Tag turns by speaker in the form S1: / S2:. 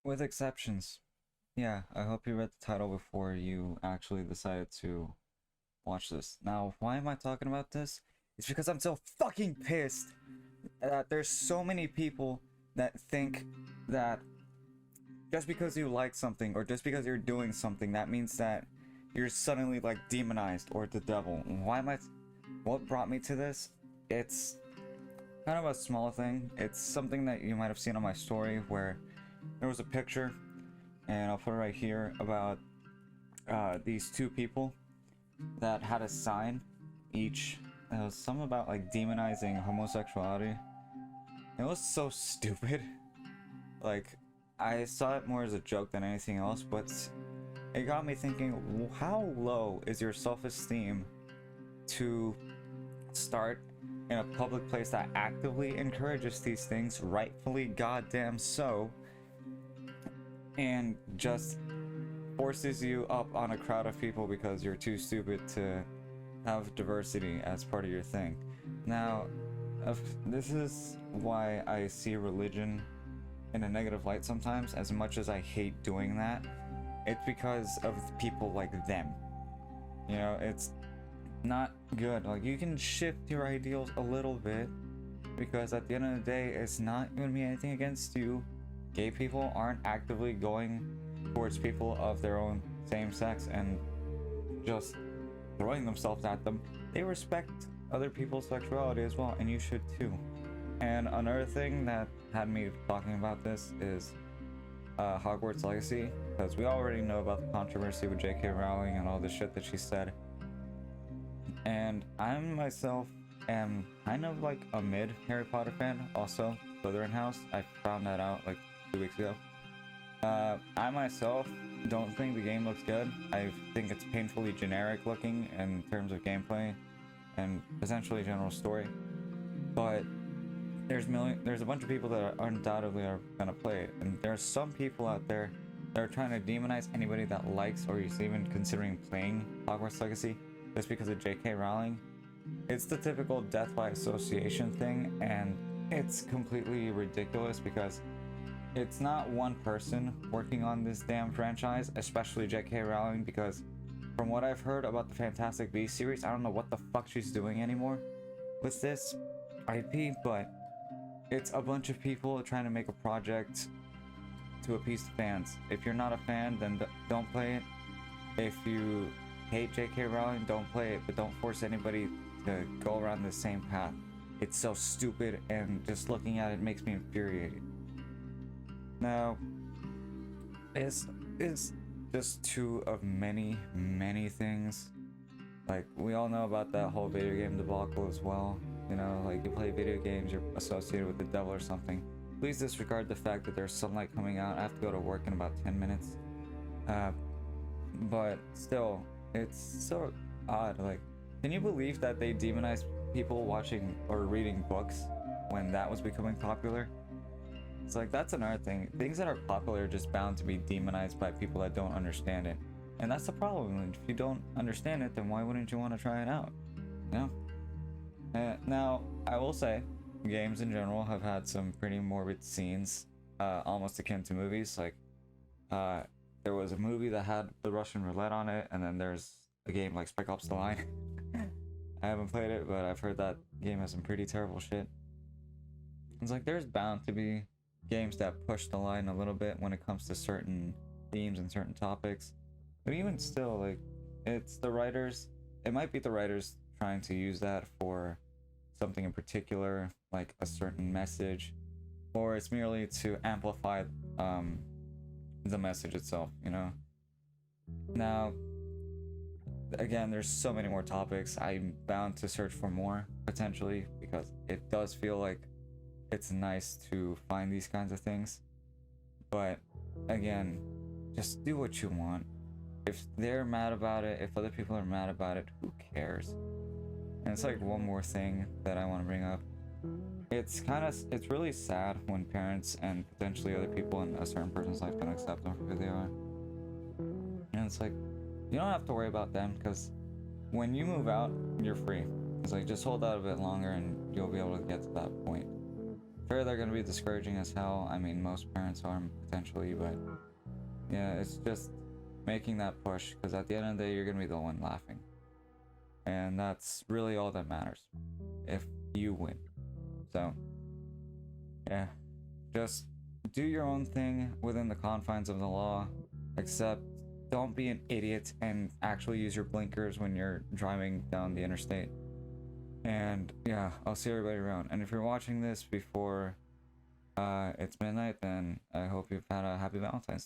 S1: With exceptions. Yeah, I hope you read the title before you actually decided to watch this. Now, why am I talking about this? It's because I'm so fucking pissed that there's so many people that think that just because you like something or just because you're doing something, that means that you're suddenly like demonized or the devil. Why am I? What brought me to this? It's kind of a small thing. It's something that you might have seen on my story where there was a picture, and I'll put it right here, about these two people that had a sign each. It was something about like demonizing homosexuality. It was so stupid. Like, I saw it more as a joke than anything else, but it got me thinking, how low is your self-esteem to start in a public place that actively encourages these things, rightfully goddamn so, and just forces you up on a crowd of people because you're too stupid to have diversity as part of your thing. Now, this is why I see religion in a negative light sometimes. As much as I hate doing that, it's because of people like them. You know, it's not good. Like, you can shift your ideals a little bit, because at the end of the day, it's not going to be anything against you. Gay people aren't actively going towards people of their own same sex and just throwing themselves at them. They respect other people's sexuality as well, and you should too. And another thing that had me talking about this is Hogwarts Legacy, because we already know about the controversy with J.K. Rowling and all the shit that she said. And I myself am kind of like a mid Harry Potter fan. Also, Slytherin House. I found that out like 2 weeks ago. I myself don't think the game looks good. I think it's painfully generic looking in terms of gameplay and essentially general story. But there's a bunch of people that undoubtedly are gonna play it, and there's some people out there that are trying to demonize anybody that likes or is even considering playing Hogwarts Legacy just because of J.K. Rowling. It's the typical death by association thing, and it's completely ridiculous because it's not one person working on this damn franchise, especially J.K. Rowling, because from what I've heard about the Fantastic Beasts series, I don't know what the fuck she's doing anymore with this IP, but it's a bunch of people trying to make a project to appease the fans. If you're not a fan, then don't play it. If you hate J.K. Rowling, don't play it, but don't force anybody to go around the same path. It's so stupid, and just looking at it makes me infuriated. Now, it's just two of many, many things. Like, we all know about that whole video game debacle as well. You know, like, you play video games, you're associated with the devil or something. Please disregard the fact that there's sunlight coming out. I have to go to work in about 10 minutes. But still, it's so odd. Like, can you believe that they demonized people watching or reading books when that was becoming popular? It's like, that's another thing. Things that are popular are just bound to be demonized by people that don't understand it. And that's the problem. If you don't understand it, then why wouldn't you want to try it out? You know? Now, I will say, games in general have had some pretty morbid scenes, almost akin to movies. Like, there was a movie that had the Russian roulette on it, and then there's a game like Spec Ops: The Line. I haven't played it, but I've heard that game has some pretty terrible shit. It's like, there's bound to be games that push the line a little bit when it comes to certain themes and certain topics. But even still, like, it's the writers. It might be the writers trying to use that for something in particular, like a certain message, or it's merely to amplify the message itself, you know? Now, again, there's so many more topics. I'm bound to search for more, potentially, because it does feel like it's nice to find these kinds of things. But again, just do what you want. If they're mad about it, if other people are mad about it, who cares? And it's like one more thing that I want to bring up. It's really sad when parents and potentially other people in a certain person's life don't accept them for who they are. And it's like, you don't have to worry about them, because when you move out, you're free. It's like, just hold out a bit longer and you'll be able to get to that point. Sure, they're gonna be discouraging as hell. I mean, most parents are potentially, but yeah, it's just making that push, because at the end of the day, you're gonna be the one laughing. And that's really all that matters. If you win. So, yeah. Just do your own thing within the confines of the law, except don't be an idiot and actually use your blinkers when you're driving down the interstate. And yeah, I'll see everybody around. And if you're watching this before it's midnight, then I hope you've had a happy Valentine's Day.